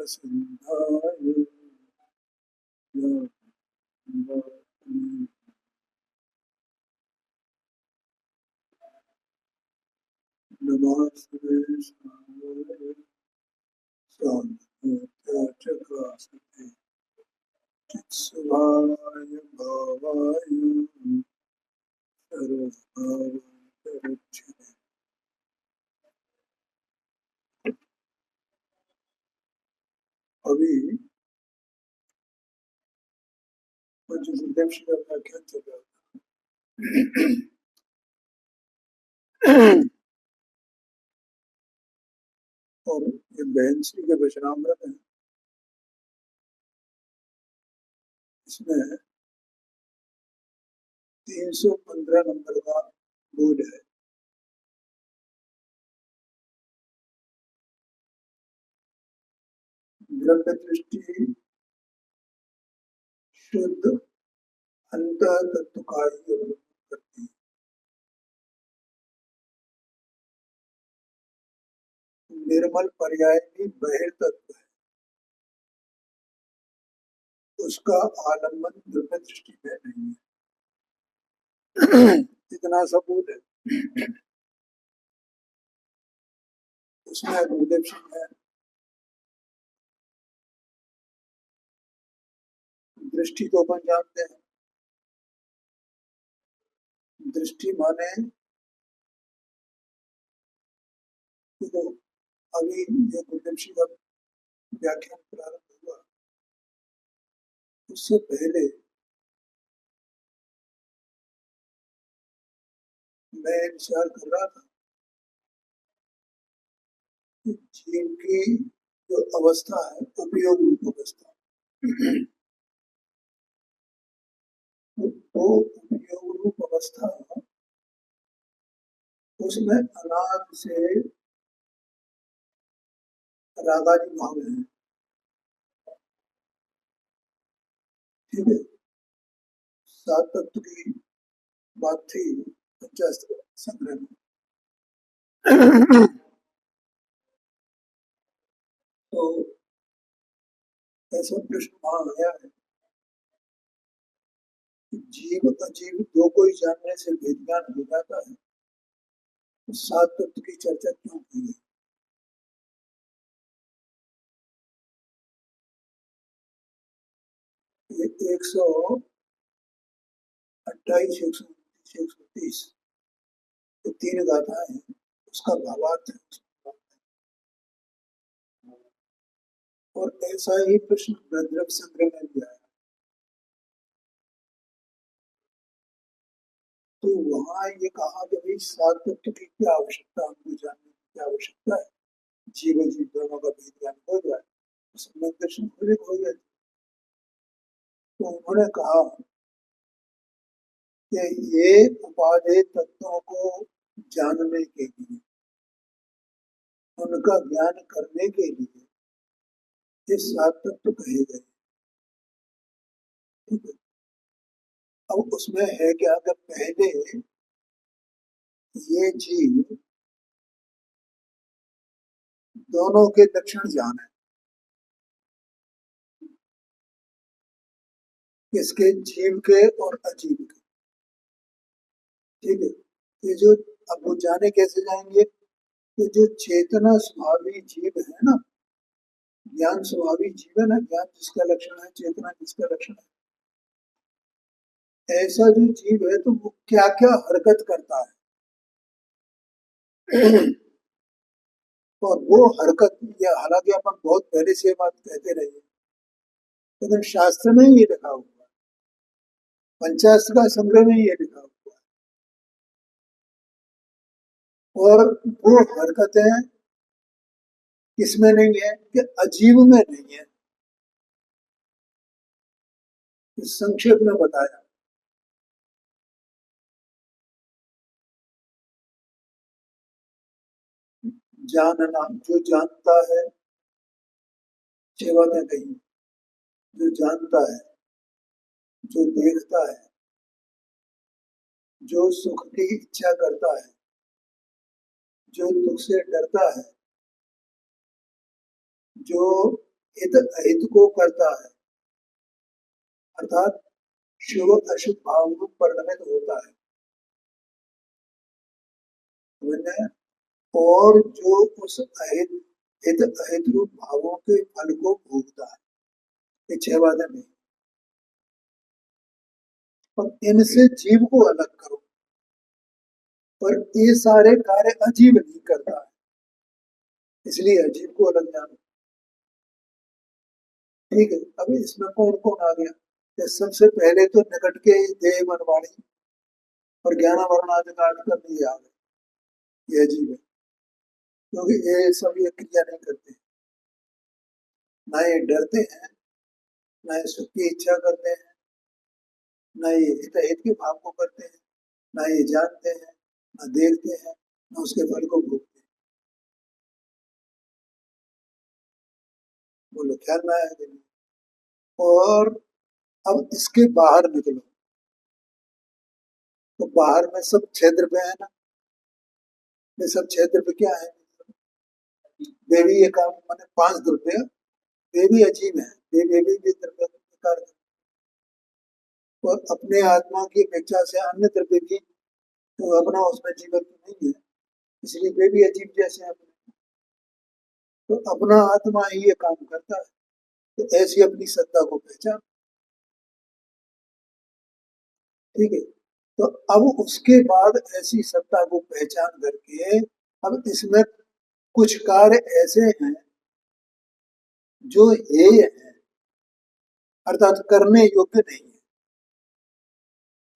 सिंहाय नमस्ते चक्रासते चित्स्वभावाय भावाय सर्वभावाय। अभी जो गुरुदेव का व्याख्यान चल रहा था और ये बहन श्री के वचनामृत है, इसमें 315 नंबर का बोध है। ब्रह्म दृष्टि शुद्ध अंत तत्व का ही अवलोकन करती है। निर्मल पर्याय भी बहिर्तत्व है, उसका आलम्बन ब्रह्म दृष्टि में नहीं है। इतना सबूत है। उसमें गुरुदेव सिंह है, दृष्टि को अपन जानते हैं। दृष्टि माने तो अभी जो गुरुदेव सिंह का व्याख्यान प्रारंभ हुआ उससे पहले मैं विचार कर रहा था कि जीव की जो अवस्था है उपयोग रूप अवस्था, वो उपयोग रूप अवस्था उसमें अनाद से रागादि भाव है। ठीक है, सात तत्व की बात थी पंचास्त्र संग्रह में। तो ऐसा प्रश्न वहां आया है कि जीव अजीव दो को ही जानने से भेद ज्ञान हो जाता है, तो सात तत्व की चर्चा क्यों की है? 128, 129, 130 ये तीन गाथाएं हैं, उसका भावार्थ है। और ऐसा ही प्रश्न ब्रह्म संग्रह में भी आया, तो वहां ये कहा कि भाई सात तत्व की क्या आवश्यकता, हमको जानने की क्या आवश्यकता है, जीव जीव दोनों का भेद ज्ञान हो जाए, उसमें दर्शन हो जाए। तो उन्होंने कहा कि ये उपादेय तत्वों को जानने के लिए, उनका ज्ञान करने के लिए ये सात तत्व कहे गए। ठीक है, अब उसमें है क्या कि पहले ये जीव दोनों के लक्षण जाने, इसके जीव के और अजीव के। ठीक है, ये जो अब वो जाने कैसे जाएंगे, ये जो चेतना स्वभावी जीव है ना, ज्ञान स्वभावी जीव है ना, ज्ञान जिसका लक्षण है, चेतना जिसका लक्षण है, ऐसा जो जीव है तो वो क्या क्या हरकत करता है और वो हरकत, या हालांकि अपन बहुत पहले से बात कहते रहे, लेकिन शास्त्र में ये लिखा हुआ है, पंचास्त्र का संग्रह में ये लिखा हुआ है। और वो हरकतें किसमें नहीं है कि अजीव में नहीं है। संक्षेप में बताया, जानना, जो जानता है, छह बातें कही, जो जानता है, जो देखता है, जो सुख की इच्छा करता है, जो दुख से डरता है, जो हित अहित को करता है, अर्थात शुभ अशुभ भाव रूप परिणमित होता है। और जो उस अहित हित अहित रूप भावों के फल को भोगता है, ये 6 बातें नहीं। और इनसे जीव को अलग करो, पर ये सारे कार्य अजीब नहीं करता है, इसलिए अजीब को अलग जानो। ठीक है, अब इसमें कौन कौन आ गया? सबसे पहले तो निकट के देह मन वाणी और ज्ञान वर्ण आदि का अर्थ कर दिए आ गए, ये अजीब है, क्योंकि ये सब ये क्रिया नहीं करते, ना ये डरते हैं, ना ये सुख की इच्छा करते हैं, ना ये हित हित के भाव को करते हैं, ना ये जानते हैं, ना देखते हैं, ना उसके फल को भोगते हैं। बोलो ख्याल में आया कि नहीं? और अब इसके बाहर निकलो, तो बाहर में सब क्षेत्र पे है ना, ये सब क्षेत्र पे क्या है? देवी ये काम मैंने 5 द्रव्य, देवी अजीब है, देवी भी द्रव्य कार्य, और अपने आत्मा की अपेक्षा से अन्य द्रव्य भी तो अपना उसमें जीवन तो नहीं है, इसलिए वे भी अजीब जैसे हैं। तो अपना आत्मा ही ये काम करता है, तो ऐसी अपनी सत्ता को पहचान। ठीक है, तो अब उसके बाद ऐसी सत्ता को पहचान करके अब इसमें कुछ कार्य ऐसे हैं जो हेय है, अर्थात करने योग्य नहीं है।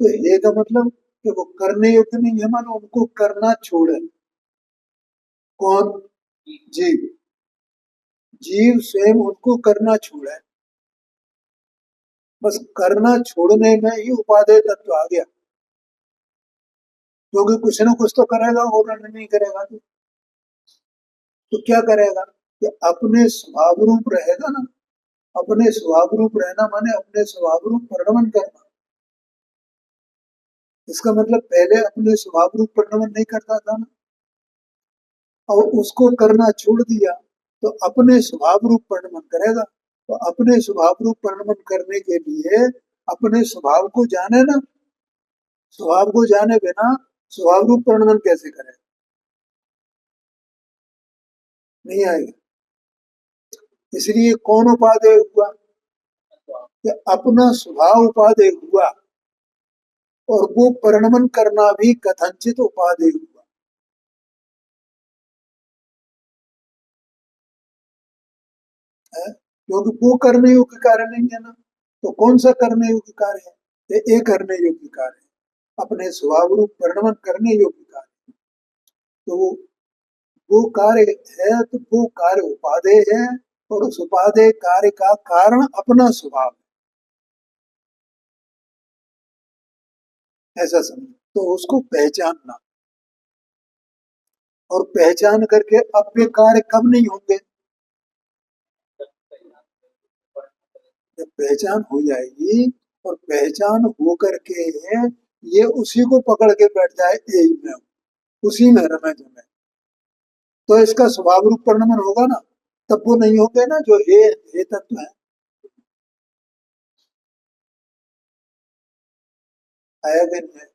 तो हेय का मतलब कि वो करने योग्य नहीं है, मानो उनको करना छोड़े। कौन? जीव। जीव स्वयं उनको करना छोड़े, बस करना छोड़ने में ही उपादेय तत्व आ गया, क्योंकि कुछ ना कुछ तो करेगा, और नहीं करेगा तो क्या करेगा? कि अपने स्वभाव रूप रहेगा ना, अपने स्वभाव रूप रहना माने अपने स्वभाव रूप परिणमन करना। इसका मतलब पहले अपने स्वभाव रूप परिणमन नहीं करता था ना, और उसको करना छोड़ दिया तो अपने स्वभाव रूप परिणमन करेगा। तो अपने स्वभाव रूप परिणमन करने के लिए अपने स्वभाव को जाने ना, स्वभाव को जाने बिना स्वभाव रूप परिणमन कैसे करेगा? नहीं आएगा। इसलिए कौन उपादेय हुआ? कि अपना स्वभाव उपादेय हुआ, और वो परिणमन करना भी कथनचित उपादेय हुआ है, क्योंकि वो करने योग्य कार्य नहीं है ना। तो कौन सा करने योग्य कार्य है? ये करने योग्य कार्य है, अपने स्वभाव रूप परिणमन करने योग्य कार्य। तो वो कार्य है, तो वो कार्य उपादेय है, और उस उपादेय कार्य का कारण अपना स्वभाव है, ऐसा समझो। तो उसको पहचानना, और पहचान करके अब वे कार्य कब नहीं होंगे? जब पहचान हो जाएगी, और पहचान हो करके ये उसी को पकड़ के बैठ जाए, यही मैं हूँ, उसी में रमे जमे, तो इसका स्वभाव रूप परिणमन होगा ना। तब वो नहीं होंगे ना जो ये तत्व है। आया कि नहीं है?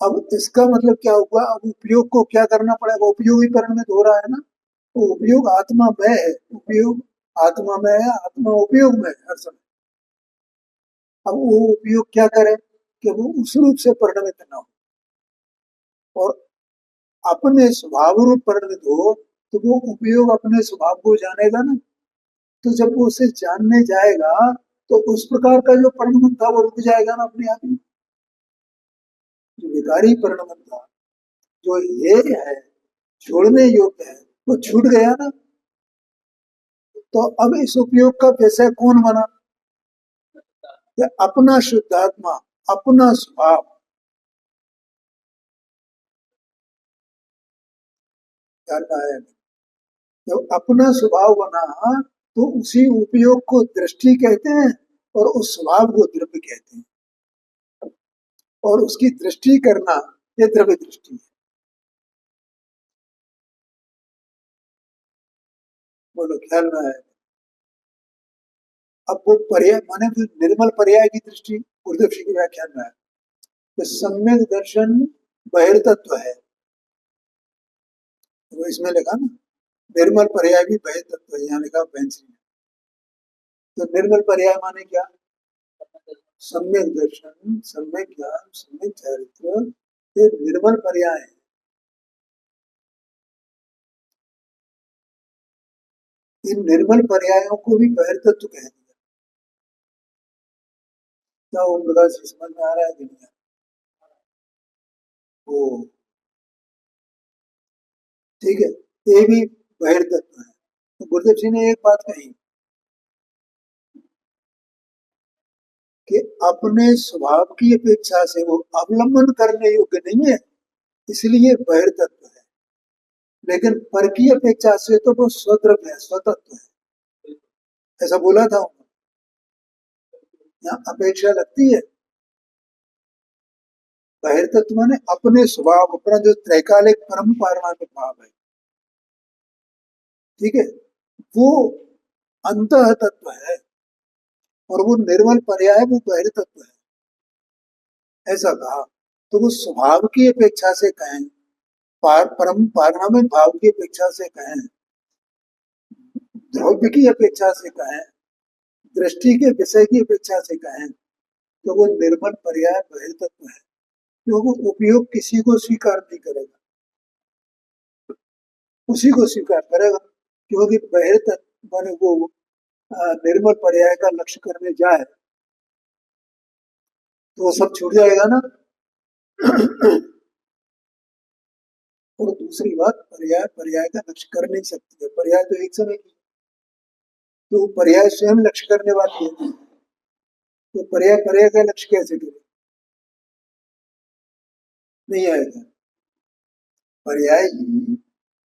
अब इसका मतलब क्या हुआ? अब उपयोग को क्या करना पड़ेगा? उपयोग ही परिणमित हो रहा है ना, तो उपयोग आत्मा में है, उपयोग आत्मा में है, आत्मा उपयोग में है हर समय। अब वो उपयोग क्या करे कि वो उस रूप से परिणमित ना हो, और अपने स्वभाव रूप परिणित हो, तो वो उपयोग अपने स्वभाव को जानेगा ना। तो जब वो उसे जानने जाएगा, तो उस प्रकार का जो परिणमन था वो रुक जाएगा ना अपने आप ही। जो विकारी परिणमन था, जो ये है छोड़ने योग्य है, वो छूट गया ना। तो अब इस उपयोग का विषय कौन बना? कि अपना शुद्धात्मा, अपना स्वभाव। जानना है, जब अपना स्वभाव बना, तो उसी उपयोग को दृष्टि कहते हैं, और उस स्वभाव को द्रव्य कहते हैं, और उसकी दृष्टि करना ये द्रव्य दृष्टि है। बोलो ख्याल में है? अब वो पर्याय माने जो निर्मल पर्याय की दृष्टि गुरुदेव जी के व्याख्यान में है तो सम्यक दर्शन बहिर्तत्व है, वो इसमें लिखा ना निर्मल पर्याय भी बहिर्तत्व है, यहाँ लिखा पेंसिल में। तो निर्मल पर्याय माने क्या? सम्यक दर्शन, सम्यक ज्ञान, सम्यक चरित्र, ये निर्मल पर्याय है। इन निर्मल पर्यायों को भी बहिर्तत्व कह दिया। क्या ओम प्रकाश जी समझ में आ रहा है कि नहीं? ओ ठीक है, ये भी बहिर्तत्व है। तो गुरुदेव जी ने एक बात कही कि अपने स्वभाव की अपेक्षा से वो अवलंबन करने योग्य नहीं है, इसलिए बहिर्तत्व है। लेकिन पर की अपेक्षा से तो वो स्वतंत्र है, स्वतंत्र है, ऐसा बोला था उन्होंने। यहाँ अपेक्षा लगती है। बहिर्तत्व माने अपने स्वभाव, अपना जो त्रैकालिक परम पारमार्थिक भाव है, ठीक है, वो अंतः तत्व है और वो निर्मल पर्याय वो बहिर्तत्व है, ऐसा कहा। तो वो स्वभाव की अपेक्षा से कहें, परम पारमार्थिक भाव की अपेक्षा से कहें, द्रव्य की अपेक्षा से कहें, दृष्टि के विषय की अपेक्षा से कहें, तो वो निर्मल पर्याय बहिर्तत्व है, क्योंकि उपयोग किसी को स्वीकार नहीं करेगा, उसी को स्वीकार करेगा। क्योंकि बहिर्तत्व माने वो निर्मल पर्याय का लक्ष्य करने जाए तो वो सब छूट जाएगा ना। और दूसरी बात, पर्याय पर्याय का लक्ष्य कर नहीं सकती है, पर्याय तो एक समय की, तो पर्याय स्वयं लक्ष्य करने वाली है, तो पर्याय पर्याय का लक्ष्य कैसे करे? नहीं आएगा। पर्याय ही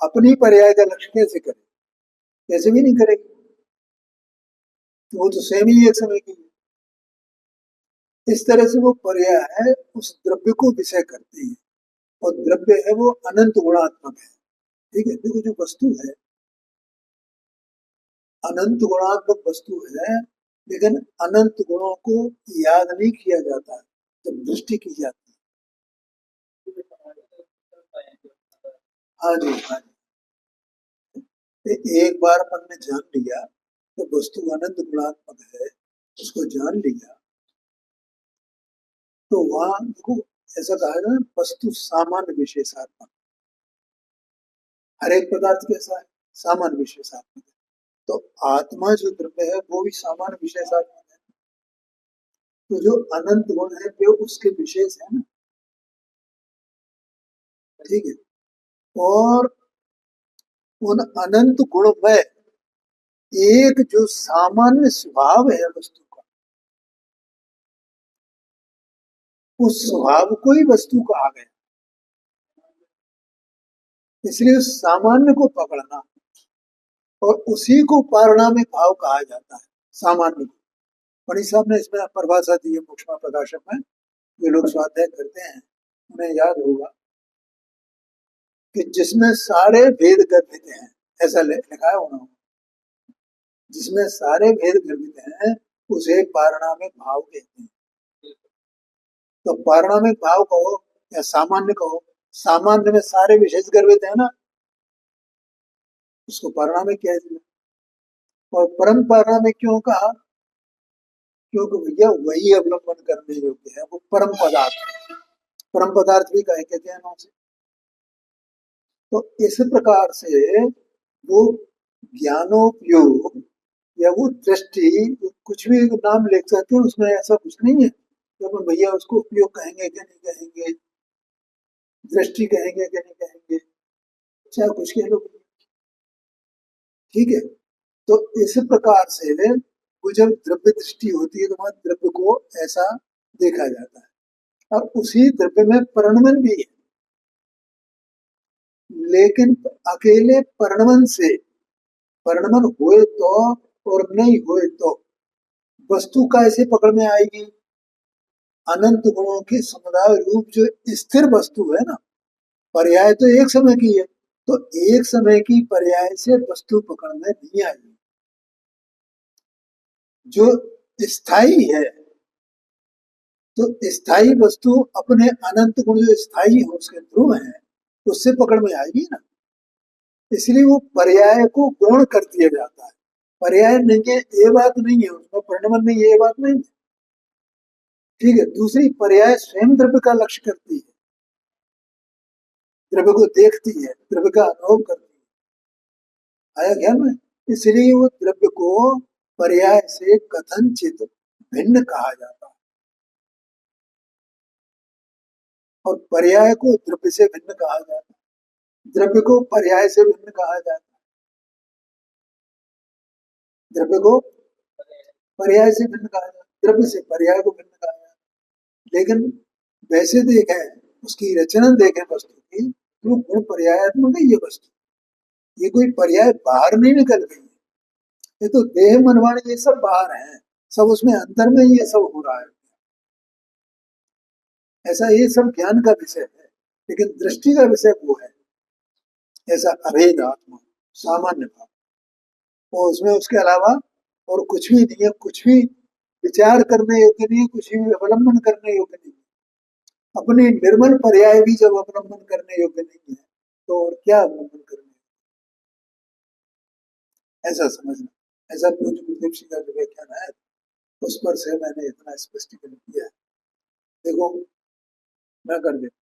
अपनी पर्याय का लक्ष्य कैसे करे? कैसे भी नहीं करेगी, तो वो तो स्वयं ही एक समय की है। इस तरह से वो पर्याय उस द्रव्य को विषय करते हैं, और द्रव्य है वो अनंत गुणात्मक है। ठीक है, देखो जो वस्तु है अनंत गुणात्मक वस्तु है, लेकिन अनंत गुणों को याद नहीं किया जाता है जब दृष्टि की जाती है। हाँ जी, हाँ जी, एक बार अपन ने जान लिया तो वस्तु अनंत गुणात्मक है, उसको जान लिया तो वहां देखो ऐसा कहा है ना, वस्तु सामान्य विशेषात्मक। हर एक पदार्थ कैसा है? सामान्य विशेषात्मक है। तो आत्मा जो द्रव्य है वो भी सामान्य विशेषात्मक है। तो जो अनंत गुण है वे उसके विशेष है ना, ठीक है। और उन अनंत गुण में एक जो सामान्य स्वभाव है वस्तु का, उस स्वभाव को ही वस्तु कहा गया। इसलिए उस सामान्य को पकड़ना और उसी को पारिणामिक भाव कहा जाता है, सामान्य को। मणि साहब ने इसमें परिभाषा दी है मुक्ष्मा प्रकाशक में, जो लोग स्वाध्याय करते हैं उन्हें याद होगा कि जिसमें सारे भेद गर्भित हैं, ऐसा लिखा है उन्होंने, जिसमें सारे भेद गर्भित हैं उसे पारिणामिक भाव कहते हैं। तो पारिणामिक भाव कहो या सामान्य कहो, सामान्य में सारे विशेष गर्भित है ना, उसको पारिणामिक कह दिया। और परम पारिणामिक क्यों कहा? क्योंकि भैया वही अवलंबन करने योग्य है, वो परम पदार्थ है। परम पदार्थ भी कहे कहते हैं ना उसे। तो इस प्रकार से वो ज्ञानोपयोग या वो दृष्टि, कुछ भी नाम लिख सकते हैं, उसमें ऐसा कुछ नहीं है तो भैया उसको उपयोग कहेंगे कि नहीं कहेंगे, दृष्टि कहेंगे कि नहीं कहेंगे, चाहे कुछ कह लो, ठीक है। तो इस प्रकार से वो जब द्रव्य दृष्टि होती है तो वहां द्रव्य को ऐसा देखा जाता है, और उसी द्रव्य में परिणमन भी है। लेकिन अकेले परिणमन से, परिणमन हुए तो और नहीं हुए तो वस्तु कैसे पकड़ में आएगी? अनंत गुणों के समुदाय रूप जो स्थिर वस्तु है ना, पर्याय तो एक समय की है, तो एक समय की पर्याय से वस्तु पकड़ में नहीं आएगी। जो स्थायी है, तो स्थायी वस्तु अपने अनंत गुण जो स्थायी है उसके ध्रुव है, उससे पकड़ में आएगी ना। इसलिए वो पर्याय को गौण कर दिया जाता है। पर्याय नहीं है ये बात नहीं है, उसमें परिणमन नहीं है ये बात नहीं है। ठीक है, दूसरी पर्याय स्वयं द्रव्य का लक्ष्य करती है, द्रव्य को देखती है, द्रव्य का अनुभव करती है। आया ध्यान में? इसलिए वो द्रव्य को पर्याय से कथनचित भिन्न कहा जाता है, और पर्याय को द्रव्य से भिन्न कहा जाता है, द्रव्य को पर्याय से भिन्न कहा जाता है, द्रव्य को पर्याय से भिन्न कहा जाता है, द्रव्य से पर्याय को भिन्न कहा जाता है। लेकिन वैसे देखें, उसकी रचना देखें वस्तु की, तो गुण पर्यायात्मक है ये वस्तु, ये कोई पर्याय बाहर नहीं निकल गई है। ये तो देह मनवाणी ये सब बाहर है, सब उसमें अंदर में ये सब हो रहा है। ऐसा ये सब ज्ञान का विषय है, लेकिन दृष्टि का विषय वो है ऐसा अभेद आत्मा, सामान्य भाव, और उसमें उसके अलावा और कुछ भी नहीं है, कुछ भी विचार करने योग्य नहीं है, कुछ भी अवलंबन करने योग्य नहीं है। अपने निर्मल पर्याय भी जब अवलंबन करने योग्य नहीं है, तो और क्या अवलंबन करने, ऐसा समझना। ऐसा पूज्य गुरुदेव जी का जो व्याख्यान है, उस पर से मैंने इतना स्पष्टीकरण किया है। देखो मैं कर देता